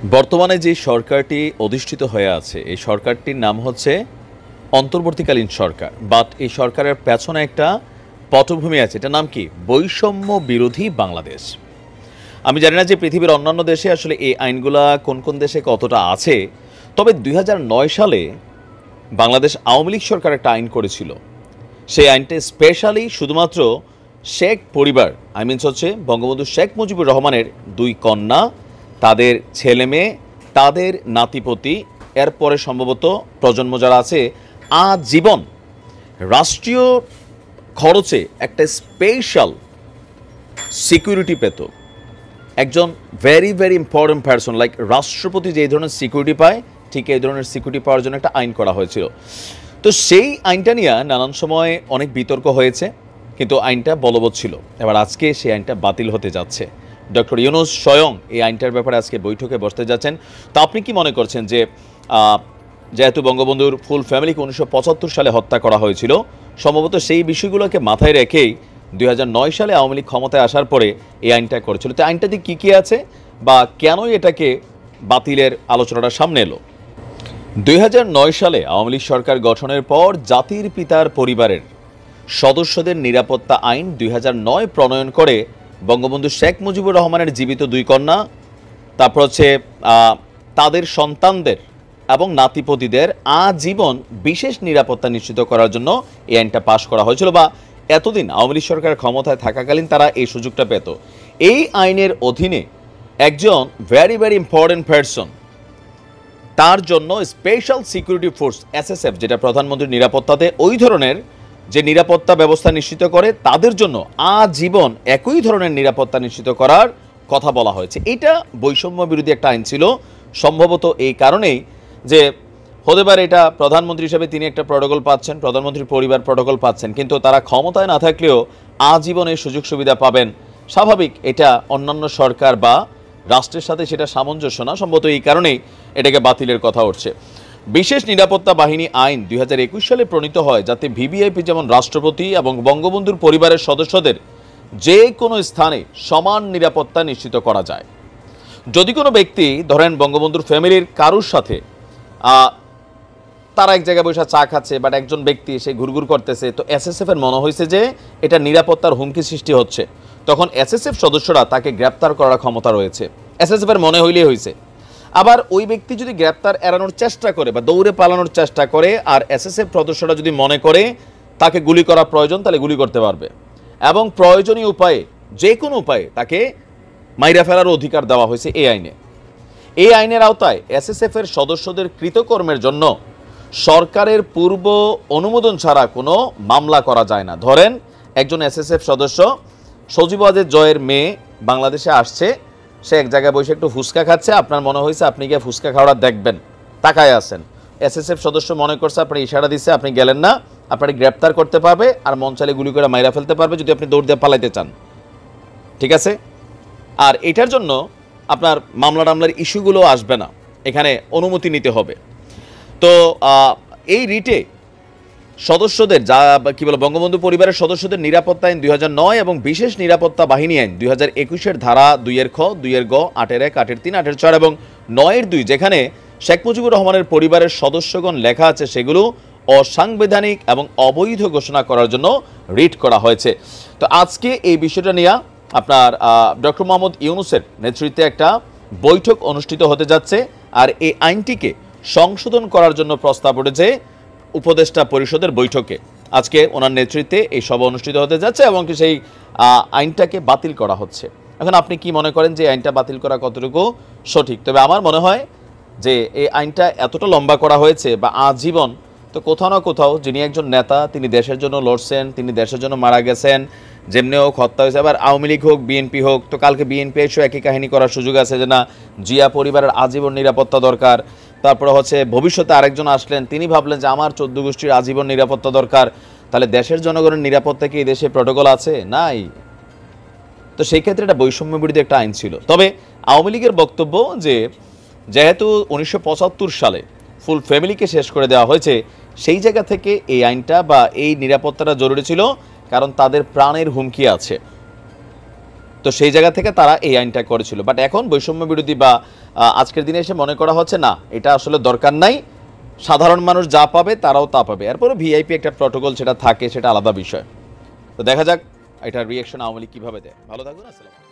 বর্তমানে যে সরকারটি অধিষ্ঠিত হয়ে আছে এই সরকারটির নাম হচ্ছে অন্তর্বর্তীকালীন সরকার। বাট এই সরকারের পেছনে একটা পটভূমি আছে, এটার নাম কি? বৈষম্য বিরোধী বাংলাদেশ। আমি জানি না যে পৃথিবীর অন্যান্য দেশে আসলে এই আইনগুলা কোন কোন দেশে কতটা আছে, তবে ২০০৯ সালে বাংলাদেশ আওয়ামী লীগ সরকার একটা আইন করেছিল। সেই আইনটা স্পেশালি শুধুমাত্র শেখ পরিবার, হচ্ছে বঙ্গবন্ধু শেখ মুজিবুর রহমানের দুই কন্যা, তাদের ছেলে মেয়ে, তাদের নাতিপতি, এরপরে সম্ভবত প্রজন্ম যারা আছে, আজীবন রাষ্ট্রীয় খরচে একটা স্পেশাল সিকিউরিটি পেত। একজন very very important person like রাষ্ট্রপতি যে ধরনের সিকিউরিটি পায়, ঠিক এই ধরনের সিকিউরিটি পাওয়ার জন্য একটা আইন করা হয়েছিল। তো সেই আইনটা নিয়ে নানান সময় অনেক বিতর্ক হয়েছে, কিন্তু আইনটা বলবৎ ছিল। এবার আজকে সেই আইনটা বাতিল হতে যাচ্ছে। ডক্টর ইউনূস স্বয়ং এই আইনটার ব্যাপারে আজকে বৈঠকে বসতে যাচ্ছেন। তো আপনি কি মনে করছেন যে যেহেতু বঙ্গবন্ধুর ফুল ফ্যামিলিকে 1975 সালে হত্যা করা হয়েছিল, সম্ভবত সেই বিষয়গুলোকে মাথায় রেখেই ২০০৯ সালে আওয়ামী লীগ ক্ষমতায় আসার পরে এই আইনটা করেছিল। তো আইনটাতে কী কী আছে বা কেনই এটাকে বাতিলের আলোচনাটা সামনে এলো? ২০০৯ সালে আওয়ামী লীগ সরকার গঠনের পর জাতির পিতার পরিবারের সদস্যদের নিরাপত্তা আইন ২০০৯ প্রণয়ন করে বঙ্গবন্ধু শেখ মুজিবুর রহমানের জীবিত দুই কন্যা, তারপর হচ্ছে তাদের সন্তানদের এবং নাতিপতিদের আজীবন বিশেষ নিরাপত্তা নিশ্চিত করার জন্য এই আইনটা পাশ করা হয়েছিল, বা এতদিন আওয়ামী লীগ সরকার ক্ষমতায় থাকাকালীন তারা এই সুযোগটা পেত। এই আইনের অধীনে একজন ভেরি ভেরি ইম্পর্টেন্ট পারসন, তার জন্য স্পেশাল সিকিউরিটি ফোর্স এসএসএফ, যেটা প্রধানমন্ত্রীর নিরাপত্তাতে ওই ধরনের যে নিরাপত্তা ব্যবস্থা নিশ্চিত করে, তাদের জন্য আজীবন একই ধরনের নিরাপত্তা নিশ্চিত করার কথা বলা হয়েছে। এটা বৈষম্য বিরোধী একটা আইন ছিল, সম্ভবত এই কারণেই যে হতে পারে এটা প্রধানমন্ত্রী হিসেবে তিনি একটা প্রটোকল পাচ্ছেন, প্রধানমন্ত্রীর পরিবার প্রটোকল পাচ্ছেন, কিন্তু তারা ক্ষমতায় না থাকলেও আজীবন এই সুযোগ সুবিধা পাবেন। স্বাভাবিক, এটা অন্যান্য সরকার বা রাষ্ট্রের সাথে সেটা সামঞ্জস্য না, সম্ভবত এই কারণেই এটাকে বাতিলের কথা উঠছে। বিশেষ নিরাপত্তা বাহিনী আইন ২০২১ সালে প্রণীত হয়, যাতে ভিভিআইপি যেমন রাষ্ট্রপতি এবং বঙ্গবন্ধুর পরিবারের সদস্যদের যে কোনো স্থানে সমান নিরাপত্তা নিশ্চিত করা যায়। যদি কোনো ব্যক্তি ধরেন বঙ্গবন্ধুর ফ্যামিলির কারুর সাথে তারা এক জায়গায় বসে চা খাচ্ছে, বাট একজন ব্যক্তি সে ঘুরঘুর করতেছে, তো এসএসএফ এর মনে হয়েছে যে এটা নিরাপত্তার হুমকি সৃষ্টি হচ্ছে, তখন এসএসএফ সদস্যরা তাকে গ্রেপ্তার করার ক্ষমতা রয়েছে। এসএসএফ এর মনে হইলেই হয়েছে। আবার ওই ব্যক্তি যদি গ্রেপ্তার এড়ানোর চেষ্টা করে বা দৌড়ে পালানোর চেষ্টা করে, আর এসএসএফ সদস্যরা যদি মনে করে তাকে গুলি করা প্রয়োজন, তাহলে গুলি করতে পারবে, এবং প্রয়োজনীয় উপায়ে যে কোনো উপায়ে তাকে মাইরা ফেলার অধিকার দেওয়া হয়েছে এই আইনে। এই আইনের আওতায় এসএসএফ এর সদস্যদের কৃতকর্মের জন্য সরকারের পূর্ব অনুমোদন ছাড়া কোনো মামলা করা যায় না। ধরেন একজন এসএসএফ সদস্য সজীবাদের জয়ের মেয়ে বাংলাদেশে আসছে, সে এক জায়গায় বসে একটু ফুচকা খাচ্ছে, আপনার মনে হয়েছে আপনি গিয়ে ফুচকা খাওয়াটা দেখবেন, তাকায় আছেন, এসএসএফ সদস্য মনে করছে আপনি ইশারা দিচ্ছে, আপনি গেলেন না, আপনাকে গ্রেপ্তার করতে পারবে আর মন চাইলে গুলি করে মাইরা ফেলতে পারবে যদি আপনি দৌড় দিয়ে পালাইতে চান। ঠিক আছে? আর এটার জন্য আপনার মামলা টামলার ইস্যুগুলো আসবে না, এখানে অনুমতি নিতে হবে। তো এই রিটে সদস্যদের যা কি বলে বঙ্গবন্ধু পরিবারের সদস্যদের নিরাপত্তা আইন ২০০৯ এবং বিশেষ নিরাপত্তা বাহিনী আইন ২০২১-এর ধারা ২-এর খ, ২-এর গ, ৮-এর ১, ৮-এর ৩, ৮-এর ৪ এবং ৯-এর ২, যেখানে শেখ মুজিবুর রহমানের পরিবারের সদস্যগণ লেখা আছে, সেগুলো অসাংবিধানিক এবং অবৈধ ঘোষণা করার জন্য রিট করা হয়েছে। তো আজকে এই বিষয়টা নিয়ে আপনার ডক্টর মোহাম্মদ ইউনূসের নেতৃত্বে একটা বৈঠক অনুষ্ঠিত হতে যাচ্ছে, আর এই আইনটিকে সংশোধন করার জন্য প্রস্তাব উঠেছে উপদেষ্টা পরিষদের বৈঠকে। আজকে ওনার নেতৃত্বে এই সভা অনুষ্ঠিত হতে যাচ্ছে এবং সেই আইনটাকে বাতিল করা হচ্ছে। এখন আপনি কি মনে করেন যে আইনটা বাতিল করা কতটুকু সঠিক? তবে আমার মনে হয় যে এই আইনটা এতটা লম্বা করা হয়েছে বা আজীবন, তো কোথাও না কোথাও যিনি একজন নেতা, তিনি দেশের জন্য লড়ছেন, তিনি দেশের জন্য মারা গেছেন, যেমনি হোক হত্যা হয়েছে। আবার আওয়ামী লীগ হোক, বিএনপি হোক, তো কালকে বিএনপি এসেও একই কাহিনী করার সুযোগ আছে যে না, জিয়া পরিবারের আজীবন নিরাপত্তা দরকার। তারপরে হচ্ছে ভবিষ্যতে আরেকজন আসলেন, তিনি ভাবলেন যে আমার 14 গোষ্ঠীর আজীবন নিরাপত্তা দরকার। তাহলে দেশের জনগণের নিরাপত্তা কি এই দেশে প্রটোকল আছে? নাই। তো সেই ক্ষেত্রে এটা বৈষম্য বিরোধী একটা আইন ছিল। তবে আওয়ামী লীগের বক্তব্য যে যেহেতু 1975 সালে ফুল ফ্যামিলিকে শেষ করে দেওয়া হয়েছে, সেই জায়গা থেকে এই আইনটা বা এই নিরাপত্তাটা জরুরি ছিল, কারণ তাদের প্রাণের হুমকি আছে। তো তো সেই জায়গা থেকে তারা এই আইনটা করেছিল। বাট এখন বৈষম্য বিরোধী বা আজকের দিনে এসে মনে করা হচ্ছে না, এটা আসলে দরকার নাই, সাধারণ মানুষ যা পাবে তারাও তা পাবে। এরপরও ভিআইপি একটা প্রটোকল সেটা থাকে, সেটা আলাদা বিষয়। তো দেখা যাক এটার রিয়াকশন আওয়ামী লীগ কীভাবে দেয়। ভালো থাকুন, আসসালাম।